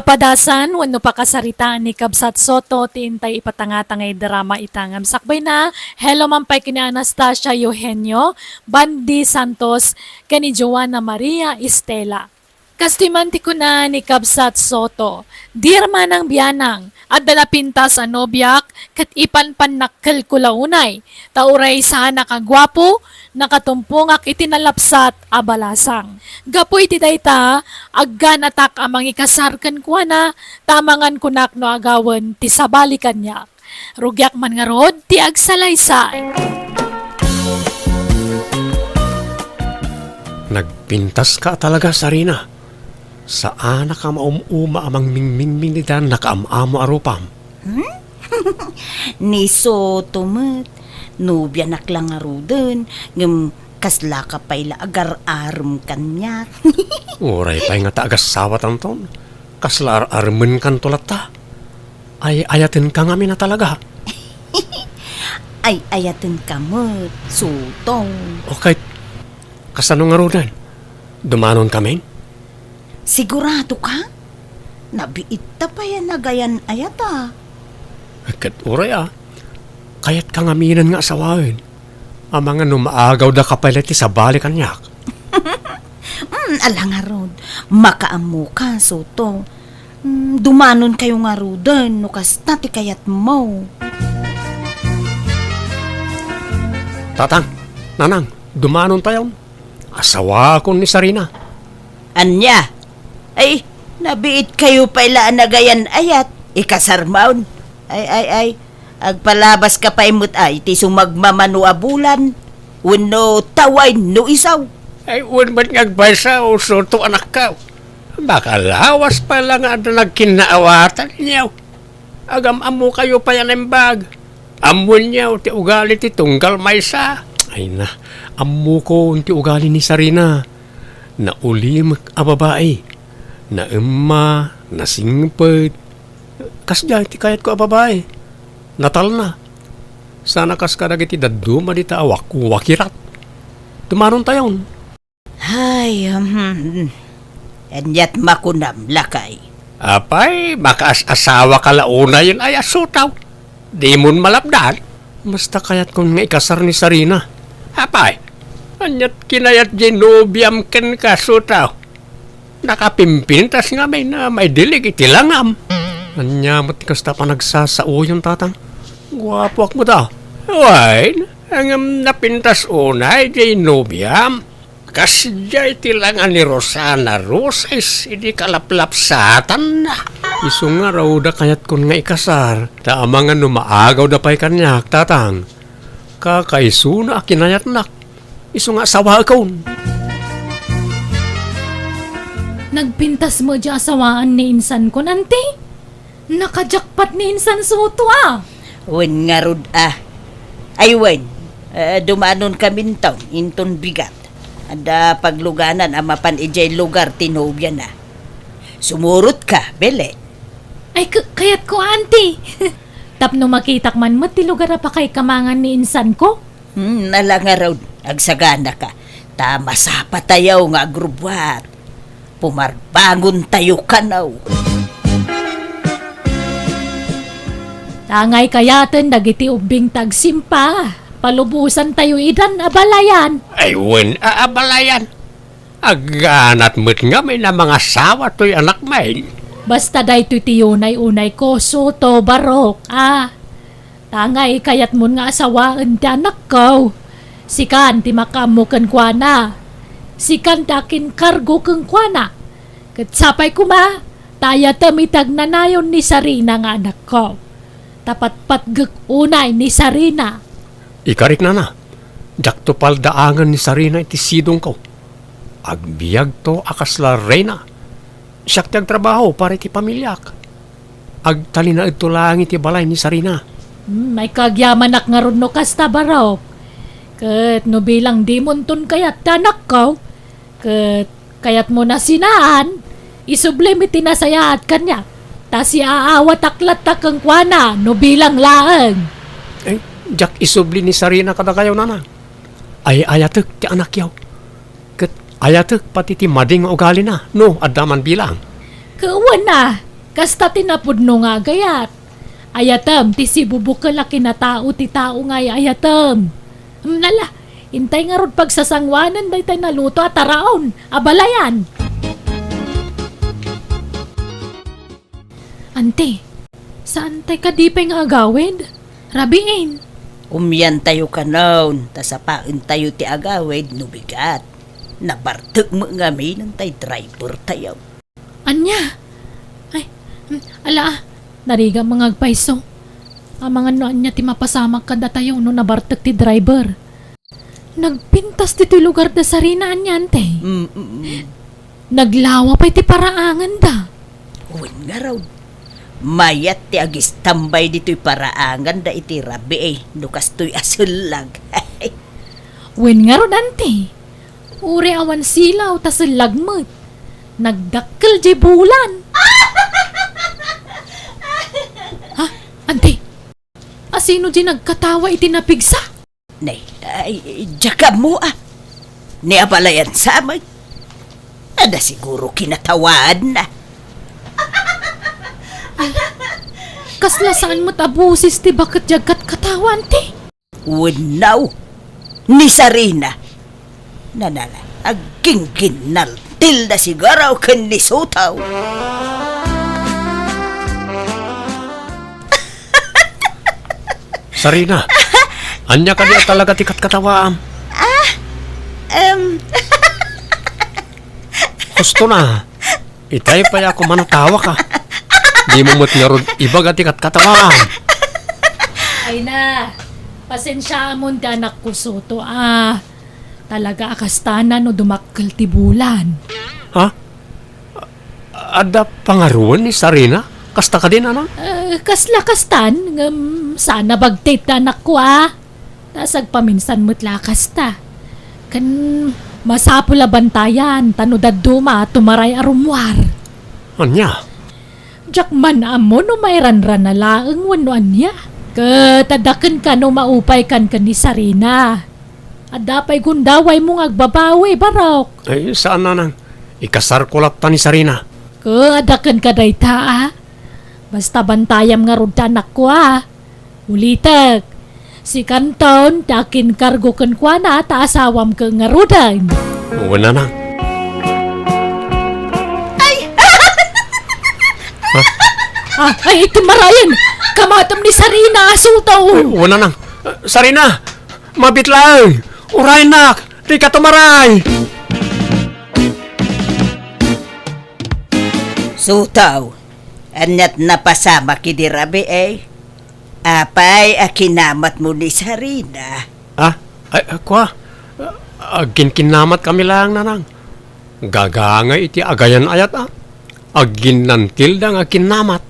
Napadasan, wano pa kasarita ni Kabsat Soto, tiintay ipatangatangay drama itangam sakbay na. Hello mampay kini Anastasia Eugenio, Bandi Santos, kani Joanna Maria Estela. Kastimanti ko na ni Kabsat Soto, Dear Manang Bianang, at dalapintas anobyak, kat ipanpan nakkel kulaunay, tauray sana kagwapo, nakatumpungak itinalapsat abalasang. Gapoy ti dayta, aggan atak amang ikasarkan ko na, tamangan kunak no agawan ti sabalikan niya. Rugyak man nga rod, ti agsalaysay. Nagpintas ka talaga, Sarina. Saan ka maumuma amang mingming ni Dan nakaamamo arupam? Ni Soto met, nubya naklang aruden, ngem kasla ka pa'y agar-arm kanya. Uray pa'y nga taagas sawat anton. Kasla armen kan tulata. Ay ayatin ka nga na talaga. Ay ayatin ka met, Soto. Okay, kasano nga rudan? Dumanon kami? Sigurado ka? Nabiit ta pa yan nagayan ayata. Kat uray kayat ka nga minan nga asawain. Ang mga numaagaw da kapaliti sa balikan niyak. Ala nga rod, makaamu ka, Soto. Dumanon kayo nga rodan, no kasta ti kayat mo. Tatang, nanang, dumanon tayo. Asawa ko ni Sarina. Anya? Ay, nabiit kayo pala nagayan ayat. Ikasarmaon. Ay. Agpalabas ka pa imot ay, ti sumagmamano a bulan. Uno taway no isaw. Ay, ba't ngagbasa o soto anak ka? Baka lawas pa lang nga nagkinaawatan niyaw. Agam-amo kayo pa yan ang bag. Amon niyaw, ti ugali ti tunggal maysa. Ay na, amo ko ti ugali ni Sarina. Na ulim a babae. Na emma, na singpet. Kasya, ti kayat ko a babae. Natal na. Sana kas karag iti daduma di taawak wakirat. Tumaron tayon. Ay, anyat makunam lakay. Apay, makaas-asawa ka launa yun ay asutaw. Di mon malapdan. Basta kayat kong nga ikasar ni Sarina. Apay, anyat kinayat ginubiam ken kasutaw. Nakapimpintas nga may dilig itilangam. Anyamot kasta pa nagsasao yung tatang. Guwapo ak mo daw. Wain, ang napintas unay ginubiam. Kasya itilangan ni Rosana Roses, hindi kalaplapsatan na. Iso nga raw da kayat kon nga ikasar, taama nga numaagaw da pa'y kanyak, tatang. Kakaiso na akinayat nak. Iso nga sawa akon. Nagpintas mo di asawaan ni insan ko, nanti? Nakajakpat ni insan Soto Wen nga rod Ay wen, dumanon kami taon, inton bigat. Ada pagluganan amapan ijay lugar tinobya na. Sumurot ka, bele. Ay, kayat ko, auntie. Tapno makitak man mo, ti lugar pa kay kamangan ni insan ko? Nala nga raw, agsagana ka. Tama sa patayaw nga agrubwat. Pumarbangon tayo kanaw. Tangay kayaten, dagiti ubing tagsimpa. Palubusan tayo idan, abalayan. Ay, wen, aabalayan. Aganat mo't nga may na mga sawa to'y anak main. Basta day ti unay ko, Soto, barok, Tangay kayat mo nga asawaan ti anak ko. Sikan ti makamukan kwa na. Sikan dakin kargo keng kwa na. Katsapay ko ma, taya tamitag nanayon ni Sarina nga anak ko. Tapat patgek unay ni Sarina. Ikarik na. Jak to paldaangan ni Sarina iti sidong ko. Agbiag to akasla reyna. Siyak ti agtrabaho para iti pamilyak. Agtalina ito lang iti balay ni Sarina. May kagyaman ak nga ron no kasta barok. Kat no bilang di munton kayat tanak ko. Kat kayat mo na sinaan. Isublim iti nasayaat kanya. Tas iaawat aklat takang kwana no bilang laang. Jak isubli ni Sarina kada kayo nana. Ay ayatek ti anak yaw. Ket ayatek pati ti mading ugali na. No, adaman bilang. Kawan na. Kasta tinapudno nga gayat. Ayatam, ti si bubukal a kinatao ti tao nga ayatam. Nala, intay nga rod pagsasangwanan day tay naluto at taraon. Abalayan. Ante, saan tay kadipay nga agawid? Rabiin. Umyan tayo kanon, tasapain tayo ti agawid, nubigat. Nabartag mo nga may ng tay driver tayo. Anya? Ay, ala, nariga mga agpaiso. Ang mga noan niya ti mapasamak kada tayo no nabartag ti driver. Nagpintas ti lugar da sarinaan niya, ante. Naglawa pa ti paraangan da. Uwin nga raw. Mayat ti agis tambay dito'y paraangan da iti rabi nukas to'y asulag. Wen nga ron, ante. Uri awan silaw tas lagmet. Nagdakkel di bulan. Ha? Ante? Asino di nagkatawa iti napigsa? Nay, ay, jakab mo Ni abalayan sa amin. Ada siguro kinatawaan na. Kasla saan mo't abusis ti bakit jagat katawan ti? Winaw. Ni Sarina. Nanala, aging ginaltil na sigaraw kan ni Sutaw. Sarina, anya ka niya talaga tikat katawaam. Gusto na. Itay pa ako manatawa ka. Di mo mo't nga ron ibaga tikat katawaam. Ay na, pasensya mo ti anak ko Soto talaga akastana no dumakkel ti bulan. Ha? Ada pangaruan ni Sarina? Kasta ka din, ano? Kasla kastan, sana bagtit anak ko Tasag paminsan mo't lakas ta. Kan masapula bantayan, tanudad duma, tumaray arumwar. Anya? Jakman amo no may ranran na laeng wano anya. Katadakan ka no maupay kan ni Sarina. Adapay gundaway mong agbabawi, barok. Ay, saan na nang? Ikasar ko lapta ni Sarina. Adakan ka dayta Basta bantayam nga rod anak ko Ulitak. Si Kanton, dakin kargo kan kwa na asawam ka nga rodan. Wala na. Ay, timarayan! Kamatam ni Sarina, asutaw! Wala na. Sarina, mabit lang. Uray nak, di ka tumaray. Sutaw, anyat napasama kidi rabi Apay, akinamat mo ni Sarina. Ay, kwa. Agin kinamat kami lang, nanang. Gagangay iti agayan ayat, Agin nantil da nga kinamat.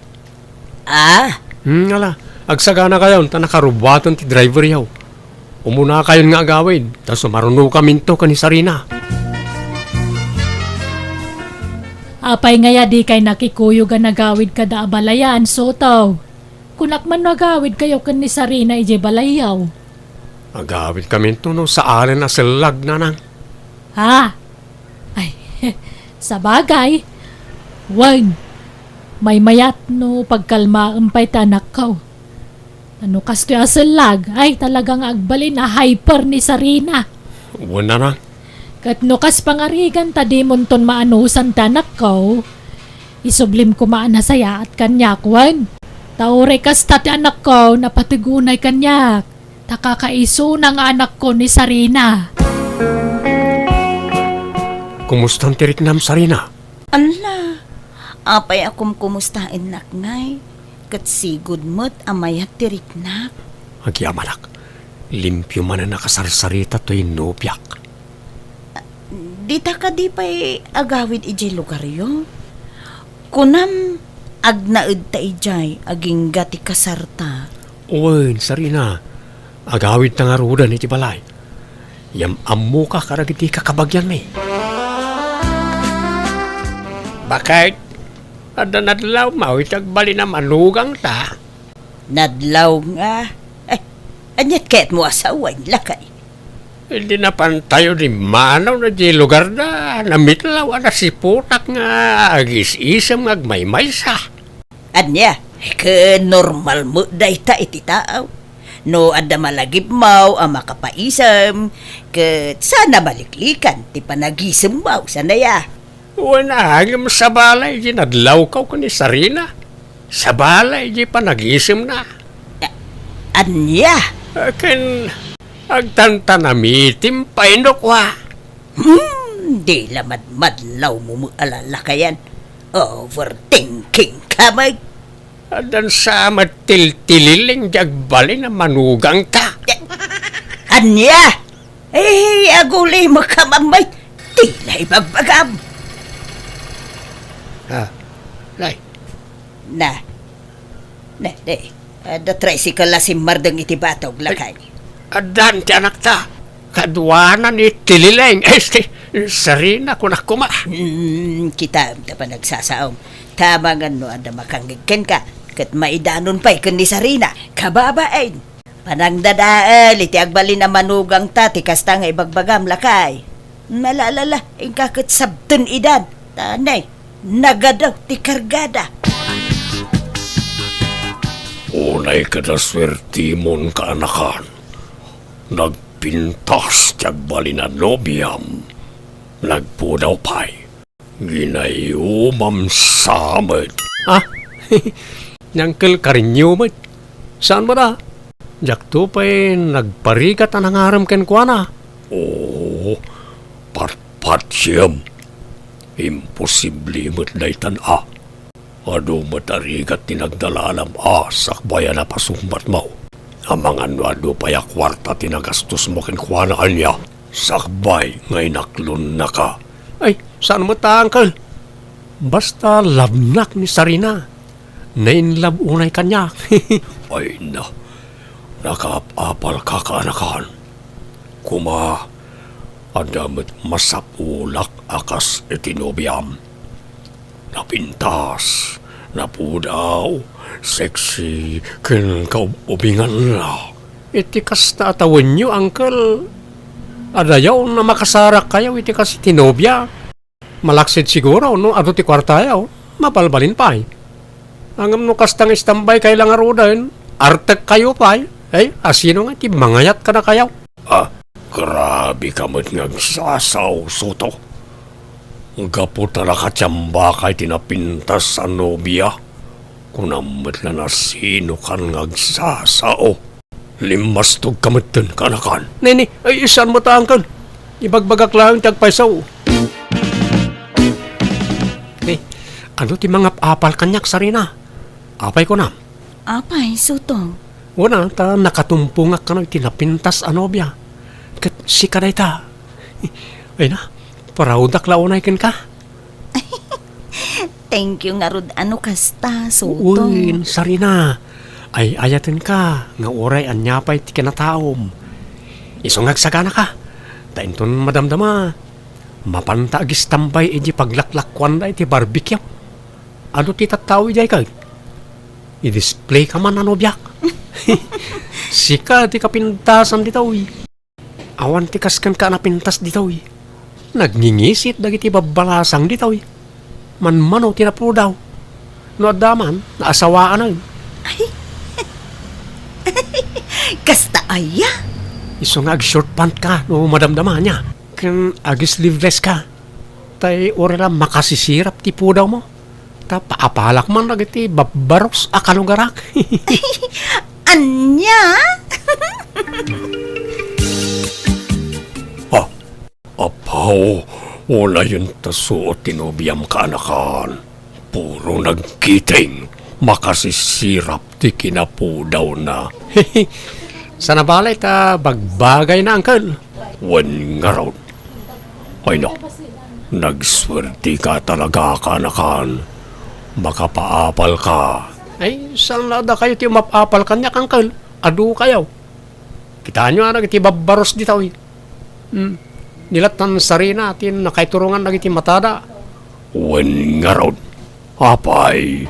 Ala. Agsagana kayo, nakarubaton ti driver yaw. Umuna kayo nga agawin, tas sumaruno kami to ni Sarina. Apay ngaya di kay nakikuyo ga nagawid kada abalayan, Sotaw. Kunak man nagawid kayo kan ni Sarina ije balayaw. Agawid kami to no sa alen na silag, nanang. Ay, sa bagay. Wan, may mayat no pagkalma umpay tanak ko. Ano kasto asalag, ay talagang agbalin hyper ni Sarina. Wala na. Kat no kas pangarigan tadi monton maanusan tanak ko, isublim ko maana saya at kanyak wan. Taure kas tati anak ko napatigunay kanyak. Takakaiso ng anak ko ni Sarina. Kumusta ang tirik nam, Sarina? Ala, apay akom kumustain nak ngay. Kat sigud mo't amayat tirik nak. Agyamalak, limpyo man na nakasarsarita to'y nopyak. Dita ka di pa'y agawid ijay lugar yo. Kunam, agnaed ta ijay, aging gati kasarta. Uy, Sarina, agawid na nga rudan iti balay. Yam ammo ka karagiti kakabagyan may. Bakit? Ada nadlaw mau itagbali na manugang ta. Nadlaw nga. Anyat kaya't mo asawan, lakay. Hindi na pantayo di manaw na di lugar na namitlaw na si putak nga agis-isam ngagmaymay sa. Anya, ke normal mo day ta iti tao. No adda malagip mau ang makapaisam, ke sana baliklikan ti panagisem mau sanaya. Wala hanggang sa balay, ginadlaw ka ni Sarina. Sa balay, di pa nag-isim na. Anya, Akin, agtantanamitim pa inokwa. di lamad madlaw mo alala kayan. Overthinking ka may. Adan sa matiltililing jagbali na manugang ka. Anya, agulay mo ka mamay. Tila ibagbagam. Lay, Na, the tricycle la si Mardang iti batog lakay. adan ti anak ta. Kadwanan ni tililing. Sarina ko na kuma. Kita da pa nagsasaom. Tama nga no, anda makangigken ka. Kat maidanon pa'y kun ni Sarina. Kababain. Panang dadaal, iti agbali na manugang ta, ti kasta nga ibagbagam lakay. Malalala, ingkakit sabtun idan. Tanay, nagadaw ti kargada. Unay kadaswertimon ka anakan. Nagpintas jagbali na nobyam. Nagpudaw pa'y. Ginayumam samad. Ah, nyangkel karinyo mo. Saan mo na? Jakto pa'y nagparigat ang nangaram ken kwa na. Oo, patpat siyam. Imposible mo't daytan Ado matarigat tinagdalalam sakbayan na pasumbat mo. Amangan ado pa'y kwarta tinagastos mo ken kwa na anya. Sakbay ngay naklon na ka. Ay, saan mo ta, uncle? Basta labnak ni Sarina. Nainlab unay kanya. Ay na, nakapapal ka kaanakan. Kuma, adamit masapulak akas itinobyam. Napintas, napudaw, sexy, kinkaubingan na. Itikas na atawan nyo, uncle. Adayaw na makasarak kayo, itikas tinobya. Malaksid siguro, no? Ado ti kwartayaw, mabalbalin pa eh. Angam no kastang istambay kay lang arudan, artek kayo pa eh. Ay, asino nga, ti mangayat ka na kayaw. Grabe ka mo't ngagsasaw, Soto. Gapo talaga tsamba kay tinapintas sa nobya. Kunamot na sino kan ngagsasaw. Limastog kamatan kanakan. Nini, ay isan mo ta, uncle. Ibagbagak lang tagpaisaw. Ano ti mga apal kanyak Sarina? Apay ko na. Apay, Sutong. Una, ta nakatumpungak ka na tinapintas anobya. Kat si kaday ta. Ay na, paraudak launay ken ka. Thank you nga rod ano kasta, Sutong. Uy, Sarina. Ay ayatin ka, nga oray anyapay ti kinataom. Isungag sagana ka. Tainton madamdama. Mapanta agis tambay edi paglaklakwan da iti barbecue. Ano ti tatawi jay kag? I-display ka man ano biyak. Sika ti kapintasan ditaw. Awan ti kaskan ka napintas ditaw. Nagningisit dagiti babalasang ditaw. Manmano tinapo daw. No adaman, naasawaan na. Kasta aya? Isungag short pant ka no madamdama niya. Kan agis sleeveless ka. Tay orela makasisirap ti pudaw mo. Ta paapalak man nagiti babaros akalugarak. Anya? Apaw, wala yun tasuot tinobiyam ka anakan. Puro nagkiting. Makasisirap ti kinapudaw na. Sana balay ta bagbagay na, uncle. Wan nga raw. Ay no, nagswerte ka talaga kanakan. Makapaapal ka. Ay, saan lada kayo ti mapapal kanya, uncle? Adu kayo. Kita nyo na iti babaros dito. Nilatan Sarina atin nakaiturungan na iti matada. Wan nga raw. Apay,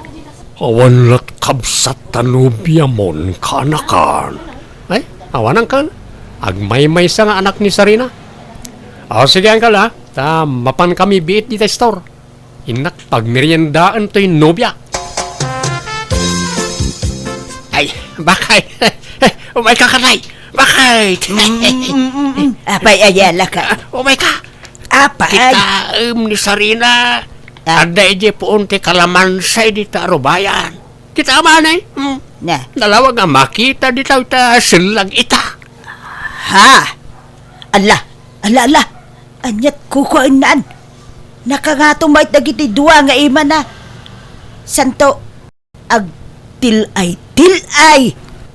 awan lat kabsat tanubya mon kanakan. Ay, awan uncle. Agmay-may sa nga anak ni Sarina. O sige uncle ha. Ta mapan kami biit dito store. Inak pagmeriendaan to'y nobya. Bakay. Umay ka kanay. Bakay. Apay ayala ka. Umay ka. Apay. Kita ni Sarina. Ada je puunti kalamansay di tarubayan. Kita amanay. Na. Dalawa nga makita di tayo ta silang ita. Ha? Ala. Anyat kukuanan. Nakangatumay dagiti dua nga ima na. Santo. Ag tilay.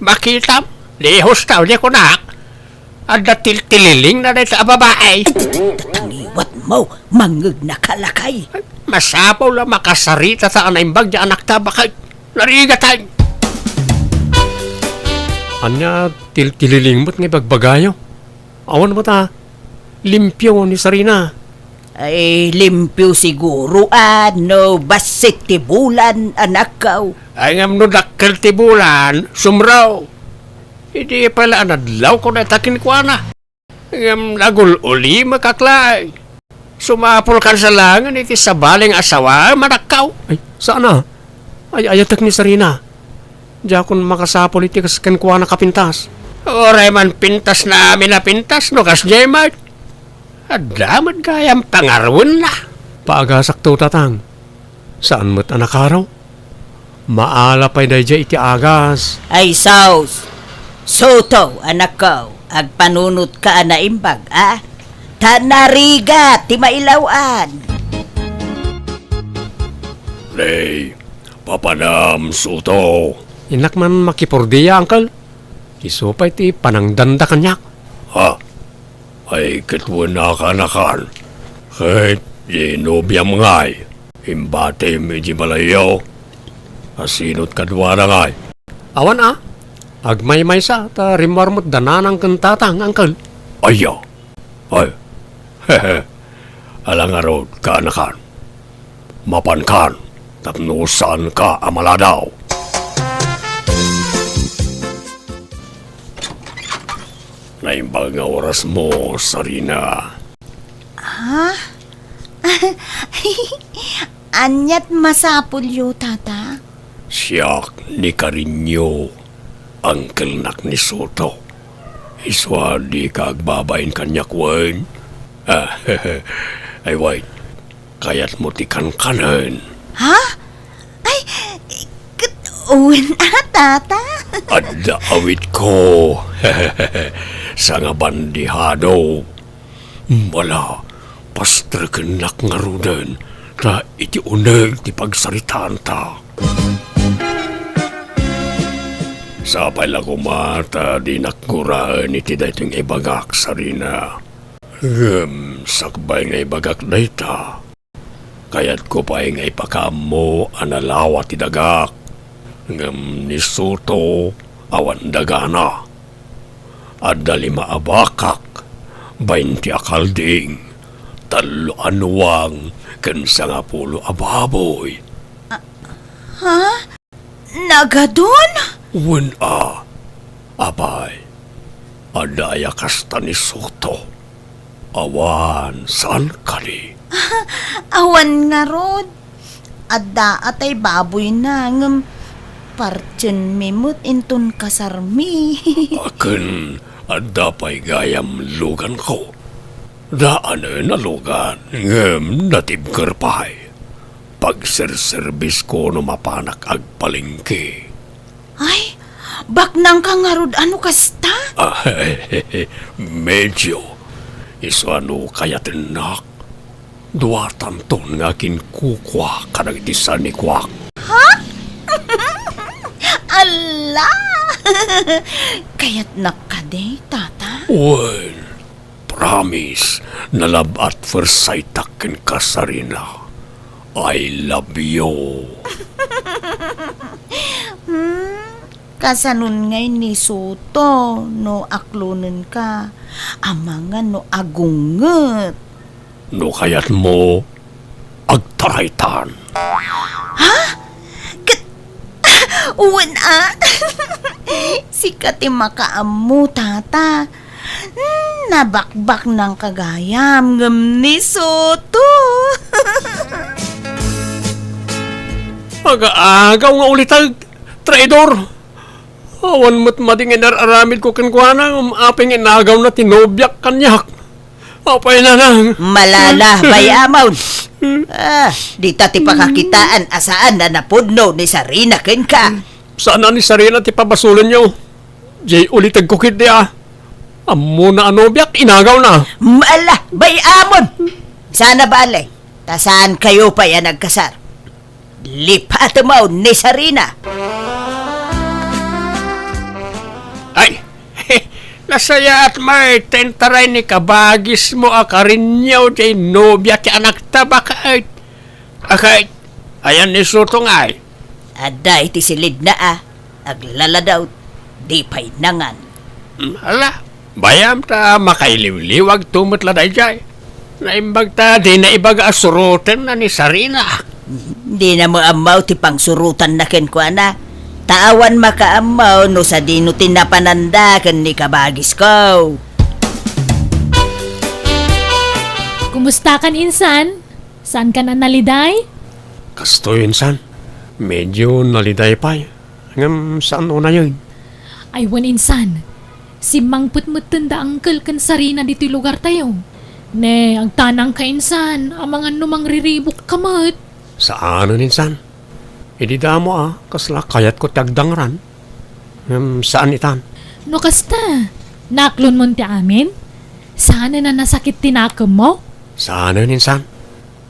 Makita. Lihos tao di kunak. Ada tililing na di sa babae. Tangiwat mo. Mangag na kalakay. Masapaw lang makasarita sa anaimbag di anak ta bakay. Narigatan. Anya, tililingbot nga bagbagayo. Awan mo ta, limpyo ni Sarina. Ay, limpyo siguro, ano, basit ti bulan, anak ko. Ay ngam no dakkel ti bulan, sumraw. Hindi pala anadlaw ko na takin ko na. Ngam nagul-uli makaklay. Sumapol kan sa langan iti sabaling asawa, manakaw. Ay, saan na? Ay, ayatak ni Sarina. Diya kung makasapol iti kaskan kuha na kapintas. Oray man pintas na amin na pintas, no kas J-Mart. Adamat gayang pangarwan na. Paagasakto tatang. Saan mo't anak araw? Maala pa'y dayja iti agas. Ay, saus. Soto, anak ko. Agpanunot ka na imbag, Tanariga, ti mailawan. Lay, papanam suto. Inak man makipurdiya, angkal. Isupay ti panangdanda kanyak. Ha? Ay kitwan na kanakan. Kahit ginobiyam ngay. Imbate medyo malayaw. Asinot kadwa na ngay. Awan agmay-may sa ta rimwarmot dananang kantatang, angkal. Ayaw. Ay. Hehe. Alang arod kanakan. Mapankan. Tapnusan ka amaladaw. Naimbag nga oras mo, Sarina. Anyat masapul yu, tata. Siyak ni Karinyo, angkel nak ni Soto. Iswa di kagbabain kanyak wen. Ay wait, kayat mo ti kanan. Ha? Ay, katuwin tata. Adda awit ko. Sa nga bandihado. Wala, pastrakenak nga rudan. Ta iti uneg ti pagsaritaan ta. Sapay lang kumata di nakkuraan iti dating ibagak, Sarina. Sakbay nga ibagak dayta. Kayat ko pa nga ipakamo analawa ti dagak. Ngam ni Soto awan dagana. Adda 5 abakak, 20 akalding, 3 anuwang, ken 10 ababoy. Ha? Nagadon? Wen abay, adaya kasta ni Soto. Awan, saan kani? Awan nga rod. Adda atay baboy na ngem partyen mimut intun kasarmi. Aken, adda pa'y gayam lugan ko. Daan na lugan, ngem natibker pa'y. Pagserservis ko no mapanak agpalingki. Ay, baknang ka nga rod ano kasta? Medyo. Iso ano kaya tinak. Duwatan ton nga kinkukwa kanagdisan ni Kwak. Ala! Kaya't nakade, tata? Well, promise na love at first sight akin ka, Sarina. I love you. Kasanun ngay ni Soto, no aklunan ka. Amangan no agunget. No kayat mo, agtaraytan. Uwan Sikat makaamu, tata. Nabakbak ng kagayam ngam ni Soto. Aga-agaw nga ulitag, traidor. Awan mo't mading inararamid ko kankwana aping inagaw na tinobyak kanyak. Apay na lang. Malala, bay amaw. Di ta ti pakakitaan asaan na napudno ni Sarina ken ka. Saan na ni Sarina ti pabasulan niyo? Jay ulitag kukit di Amo na anobyak, inagaw na. Mala, bay amon. Sana bale, tasaan kayo pa yan nagkasar. Lipat mo ni Sarina. Ay, nasaya at may tentaray ni kabagis mo akarinyaw jay nobya ti anak tabak ay. Akay, ayan ni Sutong ay. Ada iti silid na aglala daw, di pa'y nangan. Hala, bayam ta makailiw-liwag tumutla day jay. Naimbag ta di na ibaga asurutin na ni Sarina. Di na mo amaw ti pangsurutan na ken kwa na. Taawan makaamaw no sa dino tinapananda ken ni kabagis ko. Kumusta kan insan? Saan ka na naliday? Kasto yun, san. Medyo naliday pa. Ngam, saan na yun? Ay, wan insan. Si Mang Putmutun da angkel kan Sarina dito lugar tayo. Ne, ang tanang ka insan, ang mga numang riribok kamot. Saan nun, san? Hindi mo kasla kayat ko tagdangran. Saan itan? No kasta, naklon mo ti amin? Sana na nasakit tinakam mo? Saan nun, san?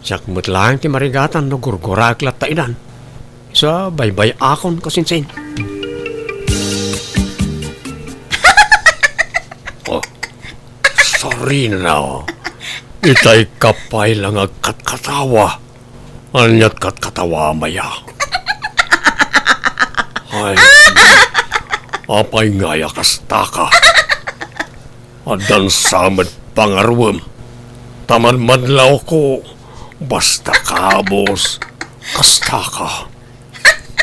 Siyak mo't lang ti marigatan no gurgurak lat taidan. Isa baybay akon kasinsin. Oh, sorry na. Itay kapay lang agkat-katawa. Anyat kat-katawa maya. Ay, apay ngaya kastaka. Adan samad pangarwam. Taman madlaw ko. Basta kabos. Kastaka.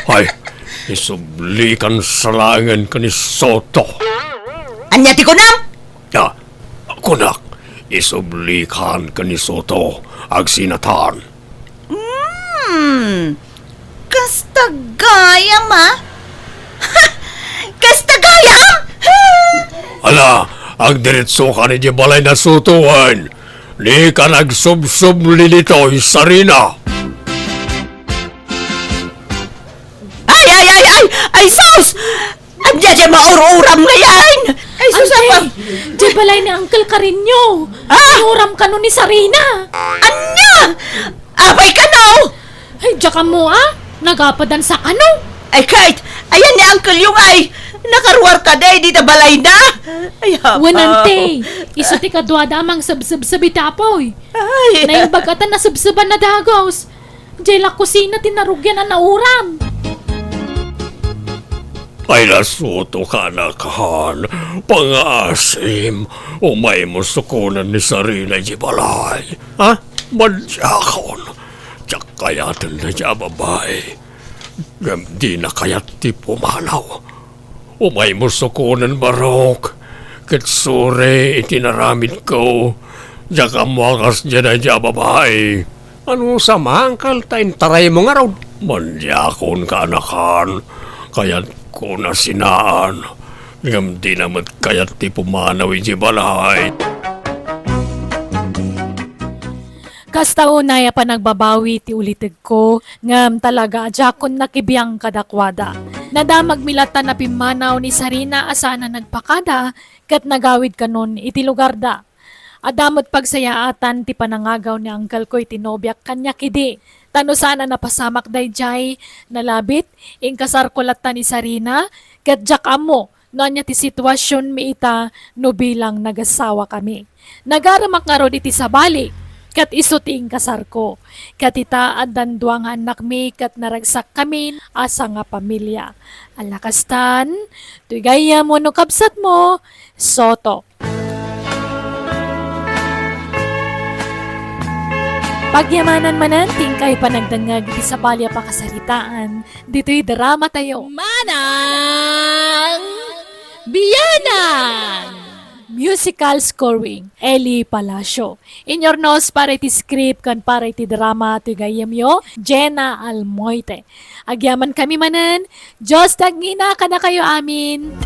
Ay, isublikan sa langan ka ni Soto. Anyati ko na! Ya, kunak, isublikan ka ni Soto. Agsinatan. Kasta gayam Kasta gayam! Ala, ang diretso ka ni Jibalay na sutuan. Di ka nagsub-sub lilitoy Sarina. Ay, sus! Anya dyan maur-uram ngayon! Ay, sus, apa? Di balay ni Uncle Carinyo. Inuram ka nun ni Sarina. Anya! Apay ka no! Ay, diya ka mo nagapadan sa ano? Ay, kahit, ayan ni Uncle yung ay, nakaruwar ka day, di na balay na! Ay, hapa. Wanante, iso ti kadwada amang sabsab-sabi tapoy. Ay, Naimbagatan na sabsaban na dagos. Diya la kusina tinarugyan na nauram. Ay nasuto ka na kahan. Pang-asim. Umay mo sukunan ni Sarina Jibalay. Ha? Madyakon. Tiyak kayatan na siya babae. Di na kayat ti pumanaw. Umay mo sukunan barok. Kitsure itinaramid ko. Diyak ang wakas dyan na siya babae. Ano sa mangkal tayo taray mo nga raw? Madyakon ka anakan. Kaya't ko na sinaan. Ngam di naman kaya't ti pumanaw iti balay. Kasta unay pa nagbabawi ti ulitig ko, ngam talaga adjakon nakibiyang kadakwada. Nadamag milata na pimanaw ni Sarina asana nagpakada, kat nagawid kanon iti lugar da. Adamot pagsayaatan ti panangagaw ni Uncle ko iti nobyak kanya kidi. Tano sana napasamak dayjay, nalabit, inkasar kulat ta ni Sarina, kat jak amo, no anya ti sitwasyon mi ita, no bilang nagasawa kami. Nagaramak nga ro iti sabali, kat iso ti inkasar ko, kat ita adan duang anak mi, kat naragsak kami, asa nga pamilya. Alakastan, tuy gaya mo no kapsat mo, Soto. Pagyamanan manan, tingkay panagdangag iti sa balya pakasaritaan. Dito'y drama tayo. Manang Bianang! musical scoring, Eli Palacio. In your nose, para iti script, kan para iti drama, tigayam yo, JENA ALMOITE. Agyaman kami manen, Diyos tagngina ka na kayo amin.